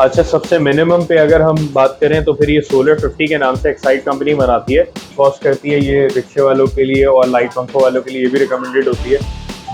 अच्छा, सबसे मिनिमम पे अगर हम बात करें तो फिर ये सोलर 50 के नाम से एक्साइड कंपनी बनाती है। कॉस्ट करती है ये रिक्शे वालों के लिए और लाइट पंखों वालों के लिए ये भी रिकमेंडेड होती है।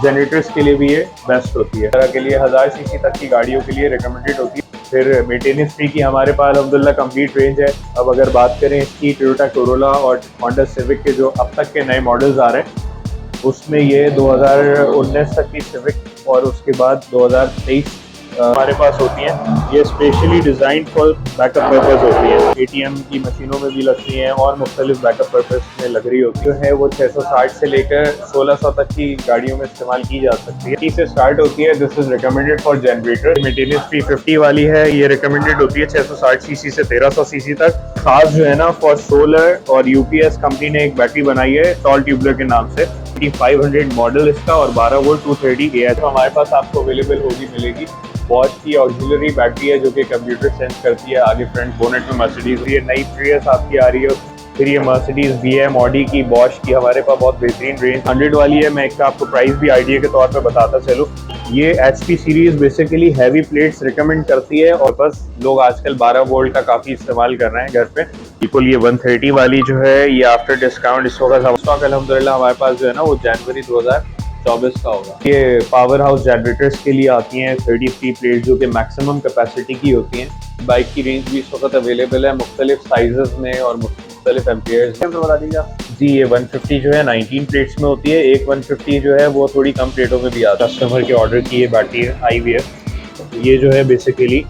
जनरेटर्स के लिए भी ये बेस्ट होती है। तरह के लिए 1000 सीसी तक की गाड़ियों के लिए रिकमेंडेड होती है। फिर मेंटेनेंस फ्री की हमारे पास अल्हम्दुलिल्लाह कंप्लीट रेंज है। अब अगर बात करें इसकी टोयोटा कोरोला और होंडा सिविक के जो अब तक के नए मॉडल्स आ रहे हैं उसमें ये 2019 तक की सिविक और उसके बाद 2023 हमारे पास होती हैं। ये specially design for backup purpose होती है। एटीएम की मशीनों में भी लगती हैं और मुख्तलिफ बैकअप पर्पज़ में लग रही होती है। वो 660 से लेकर 1600 तक की गाड़ियों में इस्तेमाल की जा सकती है। इससे स्टार्ट होती है। This is recommended for generator. Maintenance free 50 वाली है, ये रिकमेंडेड होती है 660 सीसी से 1300 सीसी तक। खास जो है ना फॉर सोलर और यूपीएस कंपनी ने एक बैटरी बनाई है टॉल ट्यूबलर के नाम से। 500 मॉडल इसका और 12 वोल्ट 230 एएच हमारे पास आपको अवेलेबल होगी मिलेगी। बॉश की ऑक्सिलरी बैटरी है जो कि कंप्यूटर सेंस करती है। आगे फ्रंट बोनेट में मर्सिडीज, ये नई प्रियस आपकी आ रही है। फिर ये मर्सिडीज बीएम, ऑडी की, बॉश की हमारे पास बहुत बेहतरीन रेंज 100 वाली है। मैं इसका आपको प्राइस भी आइडिया के तौर पे बताता चलूँ। ये HP series basically heavy plates recommend करती है और बस लोग आजकल 12 वोल्ट का काफी इस्तेमाल कर रहे हैं घर पे। बिल्कुल ये 130 वाली जो है ये आफ्टर डिस्काउंट इस वक्त स्टॉक अल्हम्दुलिल्लाह हमारे पास जो है ना वो जनवरी 2024 का होगा। ये पावर हाउस जनरेटर्स के लिए आती हैं 33 प्लेट जो कि मैक्सिमम कैपेसिटी की होती हैं। बाइक की रेंज भी इस वक्त अवेलेबल है मुख्तलिफ साइजेस में और मुख्तलिफ एम्पियर्स में। बता दीजिए जी, ये 150 जो है 19 प्लेट्स में होती है। एक 150 जो है वो थोड़ी कम प्लेटों में भी आता है। कस्टमर के ऑर्डर की ये बैटरी है IVF। ये जो है बेसिकली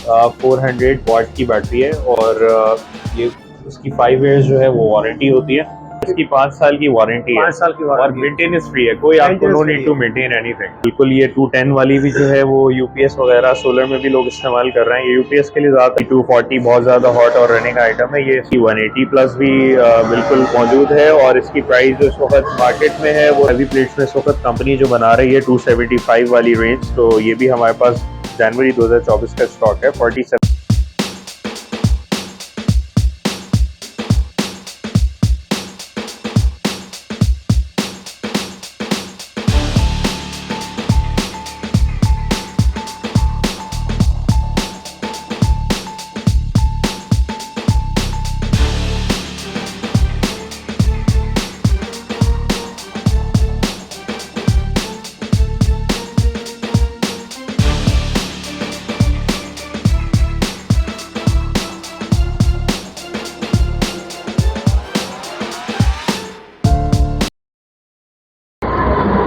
400 वाट की बैटरी है और ये इसकी 5 ईयर्स जो है वो वारंटी होती है। इसकी 5 साल की वारंटी है। 5 साल की और मेंटेनेंस फ्री है, कोई आपको no need to maintain anything. बिल्कुल ये 210 वाली भी जो है वो यूपीएस वगैरह सोलर में भी लोग इस्तेमाल कर रहे हैं। ये यूपीएस के लिए ज्यादा 240 बहुत ज्यादा हॉट और रनिंग आइटम है। ये इसकी 180 प्लस भी बिल्कुल मौजूद है और इसकी प्राइस जो इस वक्त मार्केट में है वो हैवी प्लेट्स में इस वक्त कंपनी जो बना रही है 275 वाली रेंज। तो ये भी हमारे पास जनवरी 2024 का स्टॉक है। 47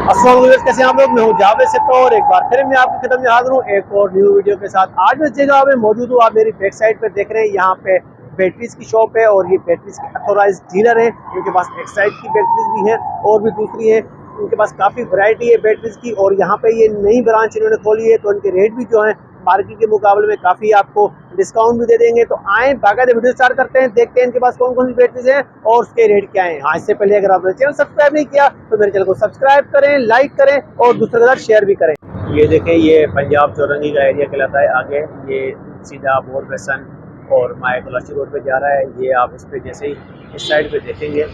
अस्सलाम वालेकुम, कैसे हैं आप लोग। मैं हूं जावेद सिप्पा और एक बार फिर मैं आपकी खिदमत में हाजिर हूं एक और न्यू वीडियो के साथ। आज मैं इस जगह पे मौजूद हूं। आप मेरी बैक साइड पे देख रहे हैं, यहाँ पे बैटरीज की शॉप है और ये बैटरीज की अथोराइज डीलर है। इनके पास एक्साइड की बैटरीज भी है और भी दूसरी है। इनके पास काफ़ी वैरायटी है बैटरीज की और यहाँ पे ये नई ब्रांच इन्होंने खोली है तो इनके रेट भी जो है मार्केट के मुकाबले में काफ़ी आपको डिस्काउंट भी दे देंगे। तो आए बाकायदे वीडियो स्टार्ट करते हैं, देखते हैं इनके पास कौन कौन सी बैटरीज हैं और उसके रेट क्या हैं। हाँ, इससे पहले अगर आपने चैनल सब्सक्राइब नहीं किया तो मेरे चैनल को सब्सक्राइब करें, लाइक करें और दूसरे के साथ शेयर भी करें। ये देखें, ये पंजाब चौरंगी का एरिया कहलाता है। आगे ये सीधा बोर बेसन और माया कलाशी रोड पे जा रहा है। ये आप इस पे जैसे ही इस साइड पे देखेंगे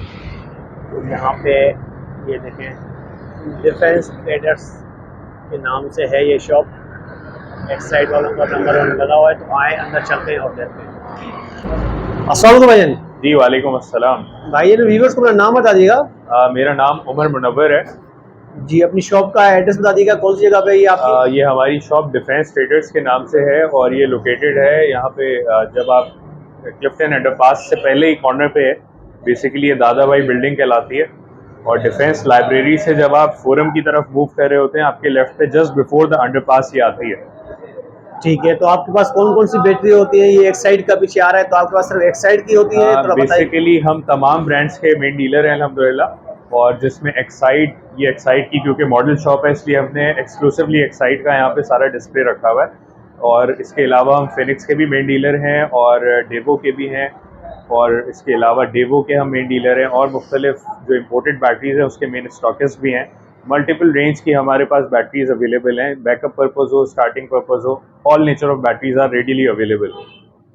तो यहाँ पे ये देखें डिफेंस ट्रेडर्स के नाम से है ये शॉप। एक्साइड वालों का नंबर लगा हुआ है। तो आए अंदर चलते हैं और देखते हैं। अस्सलाम वालेकुम भाईजान। जी वालेकुम अस्सलाम। भाई ने व्यूअर्स को अपना नाम बता दीजिएगा। मेरा नाम उमर मुनव्वर है जी, अपनी शॉप का एड्रेस बता दीजिएगा, कौन सी जगह पे ये आपकी? ये हमारी शॉप डिफेंस ट्रेडर्स के नाम से है और ये लोकेटेड है यहाँ पे जब आप क्लिफ्टन अंडरपास से पहले ही कॉर्नर पे है। बेसिकली ये दादा भाई बिल्डिंग कहलाती है और डिफेंस लाइब्रेरी से जब आप फोरम की तरफ मूव कर रहे होते हैं आपके लेफ्ट पे जस्ट बिफोर द अंडरपास ये आती है। ठीक है, तो आपके पास कौन कौन सी बैटरी होती है? ये एक्साइड का पीछे आ रहा है तो आपके पास सिर्फ एक्साइड की होती है? बेसिकली हम तमाम ब्रांड्स के मेन डीलर हैं अल्हम्दुलिल्लाह और जिसमें एक्साइड, ये एक्साइड की क्योंकि मॉडल शॉप है इसलिए हमने एक्सक्लूसिवली एक्साइड का यहाँ पे सारा डिस्प्ले रखा हुआ है। और इसके अलावा हम फिनिक्स के भी मेन डीलर हैं और डेवो के भी हैं और इसके अलावा डेवो के हम मेन डीलर हैं और मुख्तलिफ जो इम्पोर्टेड बैटरीज हैं उसके मेन स्टॉकिस्ट भी हैं। मल्टीपल रेंज की हमारे पास बैटरीज अवेलेबल हैं। बैकअप पर्पज़ हो, स्टार्टिंग पर्पज़ हो, all nature of batteries are readily available.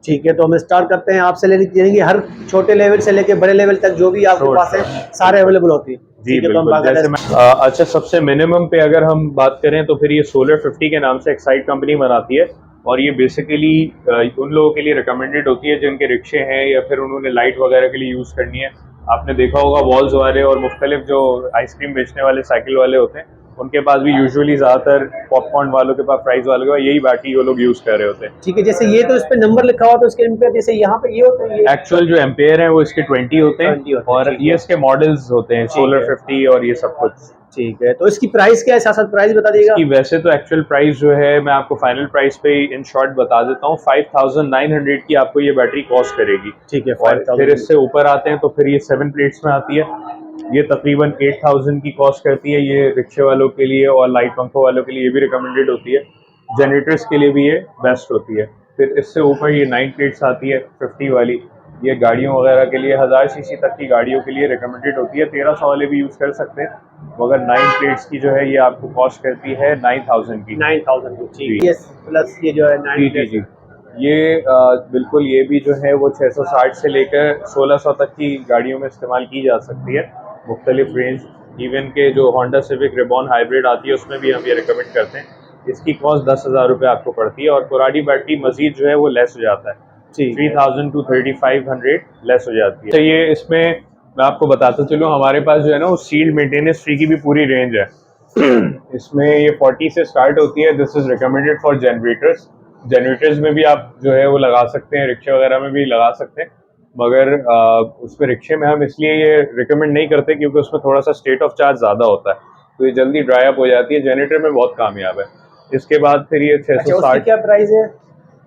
ठीक है, तो हम स्टार्ट करते हैं आपसे लेंगे हर छोटे लेवल से लेके बड़े लेवल तक जो भी आपके पास है सारे अवेलेबल होती है। जी बिल्कुल। जैसे अच्छा, सबसे मिनिमम पे अगर हम बात करें तो फिर ये सोलर 50 के नाम से एक्साइड कंपनी बनाती है और ये बेसिकली उन लोगों के लिए रिकमेंडेड होती है जिनके रिक्शे हैं या फिर उन्होंने लाइट वगैरह के लिए यूज़ करनी है। आपने देखा होगा वॉल्स वाले और मुख्तलिफ जो आइसक्रीम बेचने वाले साइकिल वाले होते हैं उनके पास भी यूजुअली ज़्यादातर पॉपकॉर्न वालों के पास, फ्राइज वालों के पास यही बैटरी वो लोग यूज़ कर रहे होते हैं। ठीक है, जैसे ये तो इस पे नंबर लिखा हुआ तो इसके एम्पेयर, जैसे यहाँ पे ये होता है, ये एक्चुअल जो एम्पेयर है वो इसके 20 होते 20 हैं होते हैं, और ठीक ये है। इसके मॉडल्स होते हैं, सोलर 50 और ये सब कुछ। ठीक है, तो इसकी प्राइस क्या है, साथ साथ प्राइस बता दीजिएगा। इसकी वैसे तो एक्चुअल प्राइस जो है मैं आपको फाइनल प्राइस पे इन शॉर्ट बता देता हूँ, 5900 की आपको ये बैटरी कॉस्ट करेगी। ठीक है, और 5000 फिर इससे ऊपर आते हैं तो फिर ये 7 प्लेट्स में आती है, ये तकरीबन 8000 की कॉस्ट करती है। ये रिक्शे वालों के लिए और लाइट पंखों वालों के लिए ये भी रिकमेंडेड होती है, जनरेटर्स के लिए भी ये बेस्ट होती है। फिर इससे ऊपर ये 9 प्लेट्स आती है 50 वाली, ये गाड़ियों वगैरह के लिए 1000 सीसी तक की गाड़ियों के लिए रिकमेंडेड होती है, 1300 वाले भी यूज़ कर सकते हैं, मगर 9 प्लेट्स की जो है ये आपको कॉस्ट करती है 9000 की। 9000 की, ठीक जी। है, प्लस ये जो है 9 जी जी जी, ये बिल्कुल ये भी जो है वो 660 से लेकर 1600 तक की गाड़ियों में इस्तेमाल की जा सकती है, मुख्तलिफ रेंज। इवन के जो होंडा सिविक रिबॉन हाइब्रिड आती है उसमें भी हम ये रिकमेंड करते हैं। इसकी कॉस्ट 10,000 रुपये आपको पड़ती है और पुरानी बैटरी मजीद जो है वो लेस हो जाता है, 3000 to 3500 लेस हो जाती है। तो ये इसमें मैं आपको बताता चलूँ, हमारे पास जो है ना वो सील्ड मेंटेनेंस फ्री की भी पूरी रेंज है। इसमें ये 40 से स्टार्ट होती है। This is recommended for generators. Generators में भी आप जो है वो लगा सकते हैं, रिक्शे वगैरह में भी लगा सकते हैं, मगर उस पर रिक्शे में हम इसलिए ये रिकमेंड नहीं करते क्योंकि उसमें थोड़ा सा स्टेट ऑफ चार्ज ज़्यादा होता है, तो ये जल्दी ड्राई अप हो जाती है। जनरेटर में बहुत कामयाब है। इसके बाद फिर ये 660, क्या प्राइस है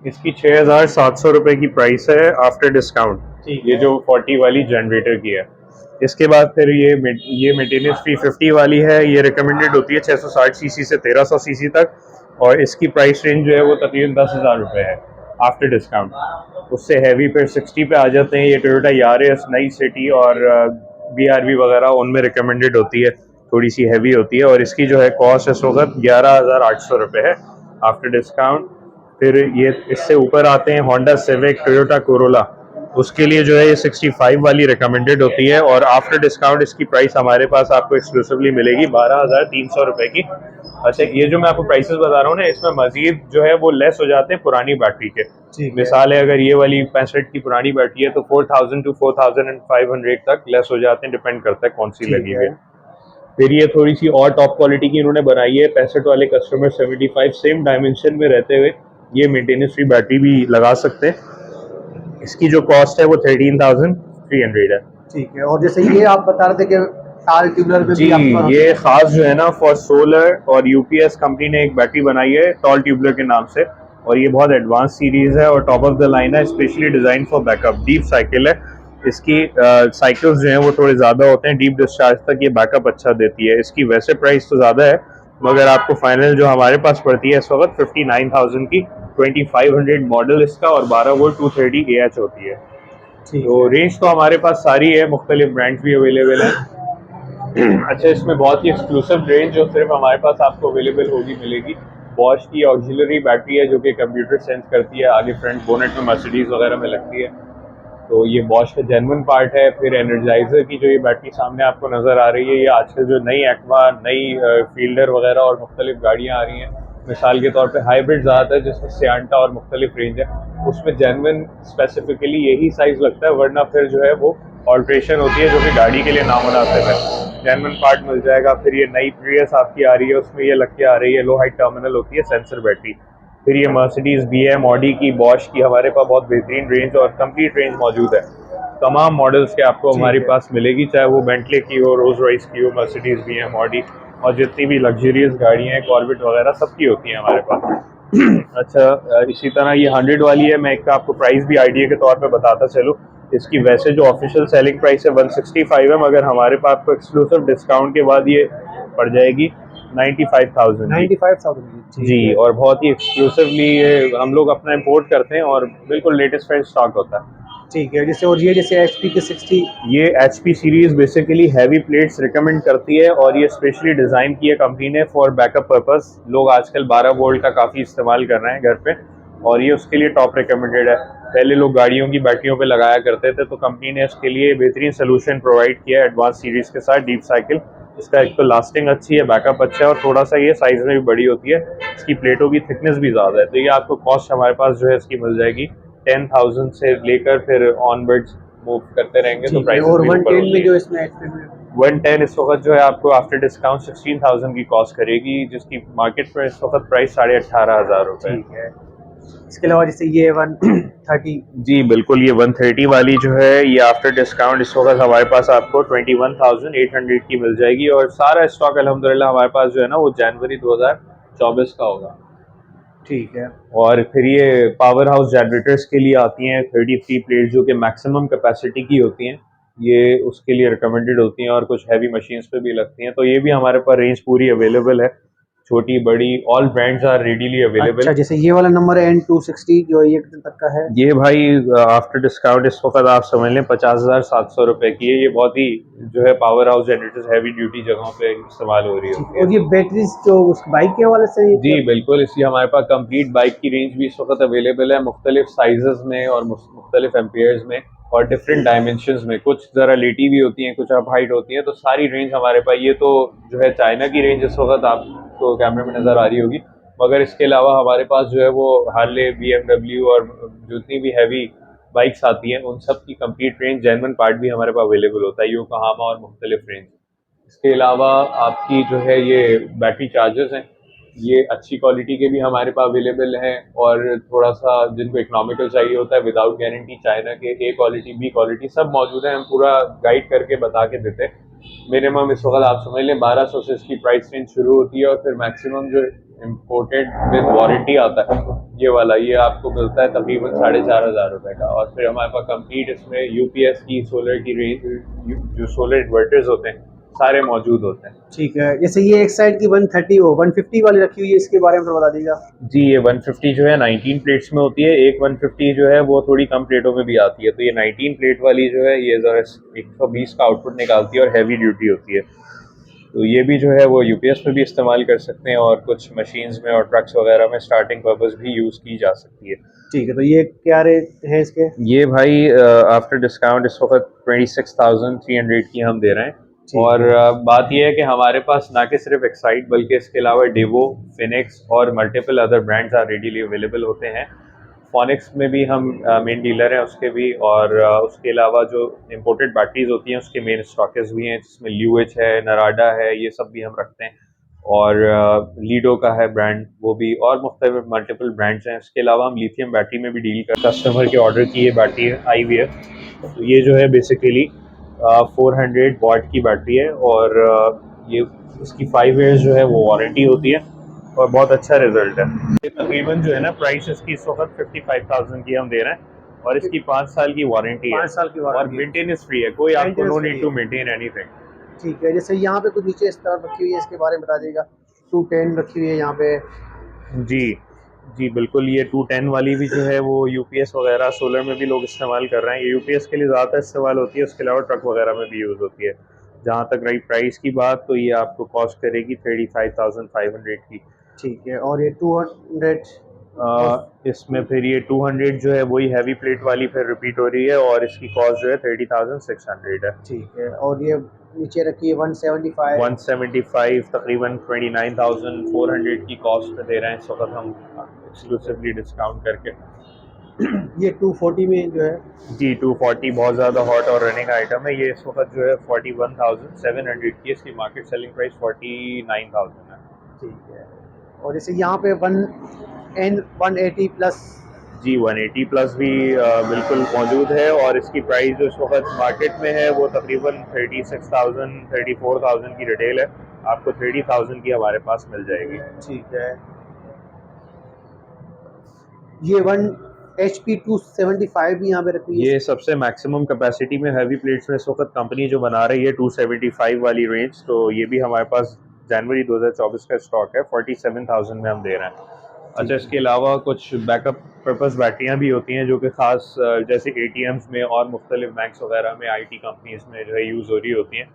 इसकी 6700 रुपये की प्राइस है आफ्टर डिस्काउंट, ठीक ये है। जो 40 वाली जनरेटर की है। इसके बाद फिर ये मेंटेनेंस फी 50 वाली है, ये रिकमेंडेड होती है 660 सीसी से 1300 सीसी तक, और इसकी प्राइस रेंज जो है वो तकरीबन 10,000 रुपये है आफ्टर डिस्काउंट। उससे हैवी फिर 60 पे आ जाते हैं, ये टोयोटा यारिस, नई सिटी और BRV वगैरह उनमें रिकमेंडेड होती है, थोड़ी सी हैवी होती है, और इसकी जो है कॉस्ट इस वक्त 11,800 रुपये है आफ्टर डिस्काउंट। फिर ये इससे ऊपर आते हैं होंडा सिविक, टोयोटा कोरोला, उसके लिए जो है ये 65 वाली रिकमेंडेड होती है, और आफ्टर डिस्काउंट इसकी प्राइस हमारे पास आपको एक्सक्लूसिवली मिलेगी 12,300 रुपये की। अच्छा, ये जो मैं आपको प्राइसेस बता रहा हूँ ना, इसमें मजीद जो है वो लेस हो जाते हैं पुरानी बैटरी के। मिसाल है, अगर ये वाली 65 की पुरानी बैटरी है तो 4000 to 4500 तक लेस हो जाते हैं, डिपेंड करता है कौन सी लगी हुई है। फिर ये थोड़ी सी और टॉप क्वालिटी की इन्होंने बनाई है, 65 वाले कस्टमर 75 सेम डायमेंशन में रहते हुए ये मेंटेनेंस फ्री बैटरी भी लगा सकते हैं। इसकी जो कॉस्ट है वो 13,300 है। ठीक है, और जैसे ये आप बता रहे थे कि टाल ट्यूबलर में जी, भी आपका ये खास जो है ना फॉर सोलर और यूपीएस कंपनी ने एक बैटरी बनाई है टॉल ट्यूबलर के नाम से, और ये बहुत एडवांस सीरीज है और टॉप ऑफ द लाइन है, specially design for backup. Deep cycle है इसकी, साइकिल्स जो हैं वो थोड़े ज़्यादा होते हैं, डीप डिस्चार्ज तक ये बैकअप अच्छा देती है। इसकी वैसे प्राइस तो ज़्यादा है, मगर आपको फाइनल जो हमारे पास पड़ती है इस वक्त 59,000 की, 2500 मॉडल इसका, और 12 वोल्ट 230 AH होती है। तो रेंज तो हमारे पास सारी है, मुख्तलिफ ब्रांड्स भी अवेलेबल है। अच्छा, इसमें बहुत ही एक्सक्लूसिव रेंज जो सिर्फ हमारे पास आपको अवेलेबल होगी मिलेगी, बॉश की ऑक्सिलरी बैटरी है जो कि कंप्यूटर सेंस करती है, आगे फ्रंट बोनेट में मर्सिडीज वगैरह में लगती है, तो ये बॉश का जेन्युइन पार्ट है। फिर एनर्जाइजर की जो ये बैटरी सामने आपको नज़र आ रही है, ये आजकल जो नई एक्वा, नई फील्डर वगैरह और मुख्तलिफ गाड़ियाँ आ रही हैं, मिसाल के तौर पे हाइब्रिड ज़्यादातर जिसमें सियांटा और मुख्तलिफ रेंज है, उसमें जेन्युइन स्पेसिफिकली यही साइज़ लगता है, वरना फिर जो है वो ऑल्ट्रेशन होती है जो कि गाड़ी के लिए नामुनासिब है। जेन्युइन पार्ट मिल जाएगा। फिर ये नई प्रियस आपकी आ रही है, उसमें ये लग के आ रही है, लो हाइट टर्मिनल होती है, सेंसर बैटरी। फिर ये मर्सिडीज, BM, ऑडी की, बॉश की हमारे पास बहुत बेहतरीन रेंज और कंप्लीट रेंज मौजूद है, तमाम मॉडल्स के आपको हमारे पास मिलेगी, चाहे वो बेंटले की हो, रोज रॉयस की हो, मर्सिडीज, BM, ऑडी, और जितनी भी लग्जरियस गाड़ियाँ हैं, कॉर्बेट वगैरह सबकी होती हैं हमारे पास। अच्छा, इसी तरह ये 100 वाली है, मैं एक आपको प्राइस भी आइडिया के तौर पे बताता चलूँ। इसकी वैसे जो ऑफिशियल सेलिंग प्राइस है 165 है, मगर हमारे पास आपको एक्सक्लूसिव डिस्काउंट के बाद ये पड़ जाएगी 95,000 जी, और बहुत ही एक्सक्लूसिवली ये हम लोग अपना इंपोर्ट करते हैं और बिल्कुल लेटेस्ट फ्रेश स्टॉक होता है। ठीक है, जैसे और ये जैसे HP के 60, ये HP series basically heavy plates recommend करती है, और ये स्पेशली डिज़ाइन की है कंपनी ने फॉर बैकअप पर्पस। लोग आजकल 12 वोल्ट का काफ़ी इस्तेमाल कर रहे हैं घर पे, और ये उसके लिए टॉप रिकमेंडेड है। पहले लोग गाड़ियों की बैटरियों पे लगाया करते थे, तो कंपनी ने इसके लिए बेहतरीन सोल्यूशन प्रोवाइड किया है एडवांस सीरीज के साथ, डीप साइकिल, इसका एक तो लास्टिंग अच्छी है, बैकअप अच्छा है और थोड़ा सा ये साइज में भी बड़ी होती है, इसकी प्लेटों की थिकनेस भी ज़्यादा है। तो ये आपको कॉस्ट हमारे पास जो है इसकी मिल जाएगी 10,000 से लेकर फिर ऑनवर्ड्स मूव करते रहेंगे तो ठीक है। प्राइसेस और भी ऊपर 110 होती में है। जो इसमें एचपी में 110 इस वक्त जो है आपको आफ्टर डिस्काउंट 16,000 की कॉस्ट करेगी, जिसकी मार्केट में इस वक्त प्राइस 18,500 ठीक है। है। इसके अलावा जैसे ये 130। जी बिल्कुल, ये 130 वाली जो है ये आफ्टर डिस्काउंट इस वक्त हमारे पास आपको 21,800 की मिल जाएगी और सारा स्टॉक अल्हम्दुलिल्लाह हमारे पास जो है ना वो जनवरी 2024 का होगा। ठीक है। और फिर ये पावर हाउस जनरेटर्स के लिए आती हैं 33 प्लेट जो कि मैक्सिमम कैपेसिटी की होती हैं, ये उसके लिए रिकमेंडेड होती हैं और कुछ हैवी मशीन्स पे भी लगती हैं। तो ये भी हमारे पास रेंज पूरी अवेलेबल है, छोटी बड़ी ऑल ब्रांड्स आर रेडीली अच्छा, अवेलेबल। जैसे ये वाला नंबर है N260 जो एक दिन तक का है। ये भाई आफ्टर डिस्काउंट इस वक्त आप समझ लें 50,700 रुपए की है। ये बहुत ही जो है power house generators heavy duty जगहों पे इस्तेमाल हो रही ठीक। होती और है। ये बैटरीज जो उस बाइक के हवाले से जी बिल्कुल, इसलिए हमारे पास कंप्लीट बाइक की रेंज भी इस वक्त अवेलेबल है, मुख्तलिफ साइजेस में और मुख्तलिफ एम्पेयर्स में और डिफरेंट डायमेंशंस में। कुछ ज़रा लेटी भी होती हैं, कुछ अप हाइट होती हैं, तो सारी रेंज हमारे पास। ये तो जो है चाइना की रेंज इस वक्त आपको कैमरे में नज़र आ रही होगी, मगर इसके अलावा हमारे पास जो है वो हार्ले, BMW और जितनी भी हैवी बाइक्स आती हैं उन सब की कंप्लीट रेंज, जेन्युइन पार्ट भी हमारे पास अवेलेबल होता है, योकोहामा और मुख्तलिफ रेंज। इसके अलावा आपकी जो है ये बैटरी चार्जर्स हैं, ये अच्छी क्वालिटी के भी हमारे पास अवेलेबल हैं और थोड़ा सा जिनको इकोनॉमिकल चाहिए होता है विदाउट गारंटी, चाइना के ए क्वालिटी बी क्वालिटी सब मौजूद है। हम पूरा गाइड करके बता के देते हैं। मिनिमम इस वक्त आप समझ लें 1200 से इसकी प्राइस रेंज शुरू होती है और फिर मैक्सिमम जो इम्पोर्टेड विद वारंटी आता है ये वाला, ये आपको मिलता है तकरीबन 4,500 रुपये का। और फिर हमारे पास कंप्लीट इसमें यूपीएस की, सोलर की रेंज, जो सोलर इन्वर्टर्स होते हैं सारे मौजूद होते हैं। ठीक है। जैसे ये एक साइड की 130 हो 150 वाली रखी हुई है, इसके बारे में तो बता दीजिएगा। जी ये 150 जो है 19 प्लेट्स में होती है, एक 150 जो है वो थोड़ी कम प्लेटों में भी आती है। तो ये 19 प्लेट वाली जो है ये ज़रा 120 का आउटपुट निकालती है और हैवी ड्यूटी होती है। तो ये भी जो है वो यूपीएस में भी इस्तेमाल कर सकते हैं और कुछ मशीन्स में और ट्रक्स वगैरह में स्टार्टिंग पर्पस भी यूज़ की जा सकती है। ठीक है। तो ये क्या रेट है इसके? ये भाई आफ्टर डिस्काउंट इस वक्त 26,300 की हम दे रहे हैं। ठीक और है। बात यह है कि हमारे पास ना कि सिर्फ एक्साइट बल्कि इसके अलावा डेवो, फिनिक्स और multiple other brands are readily available होते हैं। फोनिक्स में भी हम मेन डीलर हैं उसके भी, और उसके अलावा जो इम्पोर्टेड बैटरीज होती हैं उसके मेन स्टॉकेस भी हैं, जिसमें ल्यूएच है, नराडा है, ये सब भी हम रखते हैं। और लीडो का है ब्रांड वो भी, और मुख्तलिफ मल्टीपल ब्रांड्स हैं। इसके अलावा हम लिथियम बैटरी में भी डील कर, कस्टमर के ऑर्डर की ये बैटरी आई हुई है। तो ये जो है बेसिकली 400 वॉट की बैटरी है और ये इसकी 5 ईयर्स जो है वो वारंटी होती है और बहुत अच्छा रिजल्ट है। ये तकरीबन जो है ना प्राइस इसकी इस वक्त 55,000 की हम दे रहे हैं और इसकी 5 साल की वारंटी है 5 साल की और वारंटी है। मेंटेनेंस फ्री है, कोई आपको Maintenance नो free नीड है। To maintain anything. ठीक है। जैसे यहाँ पे कुछ नीचे इस तरफ रखी हुई है, इसके बारे में बता दीजिएगा। 210 रखी हुई है यहाँ पे। जी जी बिल्कुल, ये 210 वाली भी जो है वो यूपीएस वगैरह सोलर में भी लोग इस्तेमाल कर रहे हैं। ये यूपीएस के लिए ज़्यादा इस्तेमाल होती है, उसके अलावा ट्रक वगैरह में भी यूज़ होती है। जहाँ तक रही प्राइस की बात तो ये आपको कॉस्ट करेगी 35,500 की। ठीक है। और ये 200 इसमें फिर ये 200 जो है वही हैवी प्लेट वाली फिर रिपीट हो रही है और इसकी कॉस्ट जो है 30,600 है। ठीक है। और ये नीचे रखी है 175। 175 तकरीबन 29,400 की कॉस्ट पे दे रहे हैं इस वक्त हम, एक्सक्लूसिवली डिस्काउंट करके। ये 240 में जो है। जी 240 बहुत ज़्यादा हॉट और रनिंग आइटम है। ये इस वक्त जो है 41,700 की, इसकी मार्केट सेलिंग प्राइस 49,000 है। ठीक है। और जैसे यहाँ पे 180 प्लस। जी 180 प्लस भी बिल्कुल मौजूद है और इसकी प्राइस जो इस वक्त मार्केट में है वो तकरीबन 36,000 34,000 की रिटेल है, आपको 30,000 की हमारे पास मिल जाएगी। ठीक है। ये 1 HP 275 भी यहाँ पे रखी हुई है। ये सबसे मैक्सिमम कैपेसिटी में हैवी प्लेट्स में इस वक्त कंपनी जो बना रही है 275 वाली रेंज, तो ये भी हमारे पास जनवरी 2024 का स्टॉक है, 47,000 में हम दे रहे हैं। अच्छा, इसके अलावा कुछ बैकअप पर्पस बैटरियाँ भी होती हैं जो कि ख़ास जैसे ATMs में और मुख्तलिफ बैंक्स वगैरह में IT कंपनीज में जो है यूज़ हो रही होती हैं।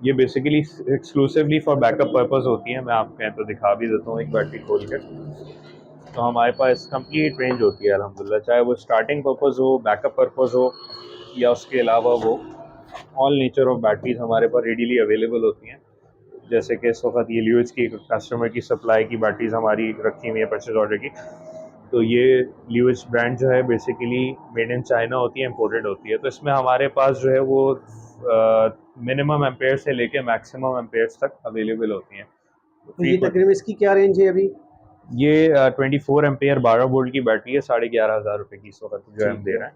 ये basically exclusively for backup purpose होती हैं। मैं आपको कहें तो दिखा भी देता हूँ एक बैटरी खोल के। तो हमारे पास कंप्लीट रेंज होती है अल्हम्दुलिल्लाह, चाहे वो स्टार्टिंग पर्पस हो, बैकअप पर्पस हो या उसके अलावा वो ऑल नेचर ऑफ बैटरीज हमारे पास रेडीली अवेलेबल होती हैं। जैसे कि इस वक्त ये लियोज की कस्टमर की सप्लाई की बैटरीज हमारी रखी हुई है परचेज ऑर्डर की। तो ये लियोज ब्रांड जो है बेसिकली मेड इन चाइना होती है, इम्पोर्टेड होती है। तो इसमें हमारे पास जो है वो मिनिमम एम्पेयर से लेके मैक्सिमम एम्पेयर्स तक अवेलेबल होती हैं। तो ये तकरीबन इसकी क्या रेंज है अभी? ये 24 एम्पेयर 12 वोल्ट की बैटरी है, 11,500 की इस वक्त जो है हम ठीक दे है। रहे हैं।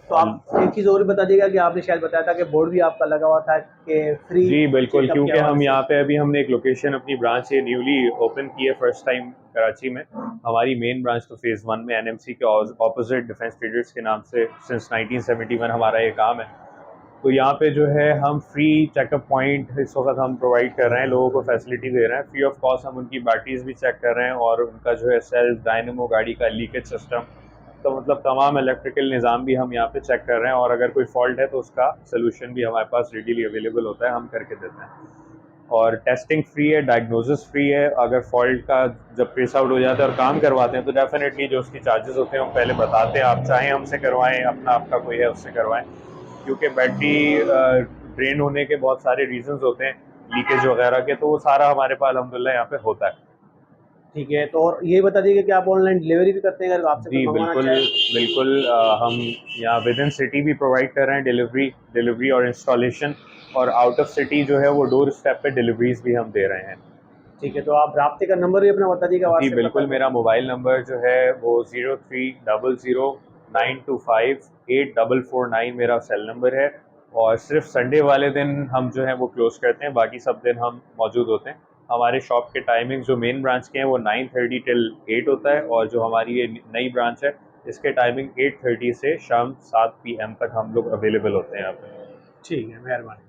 तो और आप एक चीज़ और भी बता दीजिएगा कि आपने शायद बताया था कि बोर्ड भी आपका लगा हुआ था कि फ्री जी बिल्कुल, चेकअप के क्योंकि हवाले हम से। यहाँ पे अभी हमने एक लोकेशन अपनी ब्रांच ये न्यूली ओपन की है फर्स्ट टाइम कराची में। हमारी मेन ब्रांच तो फेज़ 1 में एनएमसी के ऑपोजिट डिफेंस ट्रेडर्स के नाम से सिंस 1971 हमारा ये काम है। तो यहाँ पे जो है हम फ्री चेकअप पॉइंट इस वक्त हम प्रोवाइड कर रहे हैं, लोगों को फैसिलिटी दे रहे हैं फ्री ऑफ कॉस्ट। हम उनकी बैटरीज भी चेक कर रहे हैं और उनका जो है सेल्फ डायनेमो गाड़ी का लीकेज सिस्टम, तो मतलब तमाम इलेक्ट्रिकल निज़ाम भी हम यहाँ पे चेक कर रहे हैं। और अगर कोई फॉल्ट है तो उसका सोल्यूशन भी हमारे पास रेडीली अवेलेबल होता है, हम करके देते हैं। और टेस्टिंग फ्री है, डायग्नोसिस फ्री है। अगर फॉल्ट का जब ट्रेस आउट हो जाता है और काम करवाते हैं तो डेफिनेटली जो उसकी चार्जेस होते हैं हम पहले बताते हैं, आप चाहें हमसे करवाएं, अपना आपका कोई है उससे करवाएं। क्योंकि बैटरी ड्रेन होने के बहुत सारे रीजंस होते हैं, लीकेज वगैरह के, तो वो सारा हमारे पास अल्हम्दुलिल्लाह यहाँ पे होता है। ठीक है, तो और ये बता दीजिए कि आप ऑनलाइन डिलीवरी भी करते हैं अगर आपसे कोई जी मंगवाना बिल्कुल, चाहे? बिल्कुल। हम यहाँ विद इन सिटी भी प्रोवाइड कर रहे हैं डिलीवरी और इंस्टॉलेशन। और आउट ऑफ सिटी जो है वो डोर स्टेप पे डिलीवरीज भी हम दे रहे हैं। ठीक है, तो आप राब्ते का नंबर भी अपना बता दीजिएगा जी व्हाट्सएप पर बिल्कुल, ताकि। मेरा मोबाइल नंबर जो है वो 030092584449 मेरा सेल नंबर है। और सिर्फ संडे वाले दिन हम जो है वो क्लोज करते हैं, बाकी सब दिन हम मौजूद होते हैं। हमारे शॉप के टाइमिंग जो मेन ब्रांच के हैं वो 9:30 टिल 8 होता है, और जो हमारी ये नई ब्रांच है इसके टाइमिंग 8:30 से शाम 7 PM तक हम लोग अवेलेबल होते हैं यहाँ पे। ठीक है, मेहरबानी।